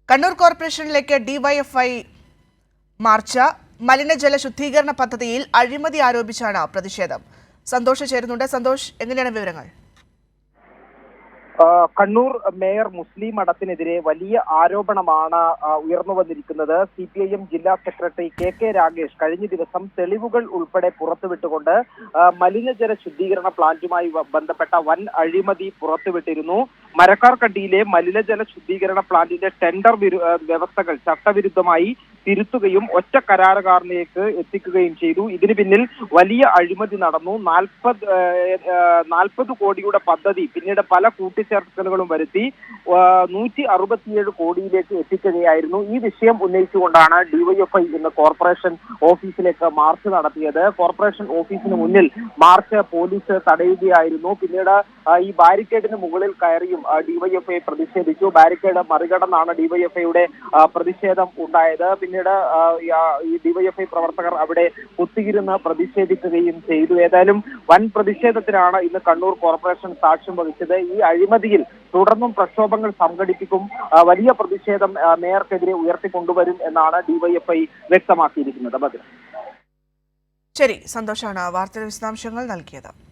Kannur കോർപ്പറേഷനിലേക്ക് DYFI March. മലിനജല ശുദ്ധീകരണ പദ്ധതിയിൽ അഴിമതി ആരോപിച്ചാണ് പ്രതിഷേധം. സന്തോഷ് ചേരുന്നുണ്ട്. സന്തോഷ്, എങ്ങനെയാണ് വിവരങ്ങൾ? കണ്ണൂർ മേയർ മുസ്ലിം മഠത്തിനെതിരെ വലിയ ആരോപണമാണ് ഉയർന്നു വന്നിരിക്കുന്നത്. CPIM ജില്ലാ സെക്രട്ടറി കെ രാഗേഷ് കഴിഞ്ഞ ദിവസം തെളിവുകൾ ഉൾപ്പെടെ പുറത്തുവിട്ടുകൊണ്ട് മലിനജല ശുദ്ധീകരണ പ്ലാന്റുമായി ബന്ധപ്പെട്ട വൻ അഴിമതി പുറത്തുവിട്ടിരുന്നു. മരക്കാർക്കണ്ടിയിലെ മലിനജല ശുദ്ധീകരണ പ്ലാന്റിന്റെ ടെൻഡർ വ്യവസ്ഥകൾ ചട്ടവിരുദ്ധമായി തിരുത്തുകയും ഒറ്റ കരാറുകാരനിലേക്ക് എത്തിക്കുകയും ചെയ്തു. ഇതിന് പിന്നിൽ വലിയ അഴിമതി നടന്നു. 40 കോടിയുടെ പദ്ധതി പിന്നീട് പല കൂട്ടിച്ചേർക്കലുകളും വരുത്തി 167 കോടിയിലേക്ക് എത്തിക്കുകയായിരുന്നു. ഈ വിഷയം ഉന്നയിച്ചുകൊണ്ടാണ് ഡിവൈഎഫ്ഐ ഇന്ന് കോർപ്പറേഷൻ ഓഫീസിലേക്ക് മാർച്ച് നടത്തിയത്. കോർപ്പറേഷൻ ഓഫീസിന് മുന്നിൽ മാർച്ച് പോലീസ് തടയുകയായിരുന്നു. പിന്നീട് ഈ ബാരിക്കേഡിന് മുകളിൽ കയറിയും ഡിവൈഎഫ്ഐ പ്രതിഷേധിച്ചു. ബാരിക്കേഡ് മറികടന്നാണ് ഡിവൈഎഫ്ഐയുടെ പ്രതിഷേധം ഉണ്ടായത്. പിന്നീട് ഈ ഡിവൈഎഫ്ഐ പ്രവർത്തകർ അവിടെ കുത്തിയിരുന്ന് പ്രതിഷേധിക്കുകയും ചെയ്തു. ഏതായാലും വൻ പ്രതിഷേധത്തിനാണ് ഇന്ന് കണ്ണൂർ കോർപ്പറേഷൻ സാക്ഷ്യം വഹിച്ചത്. ഈ അഴിമതിയിൽ തുടർന്നും പ്രക്ഷോഭങ്ങൾ സംഘടിപ്പിക്കും, വലിയ പ്രതിഷേധം മേയർക്കെതിരെ ഉയർത്തിക്കൊണ്ടുവരും എന്നാണ് ഡിവൈഎഫ്ഐ വ്യക്തമാക്കിയിരിക്കുന്നത്. ശരി, സന്തോഷാണ് വാർത്തയുടെ വിശദാംശങ്ങൾ നൽകിയത്.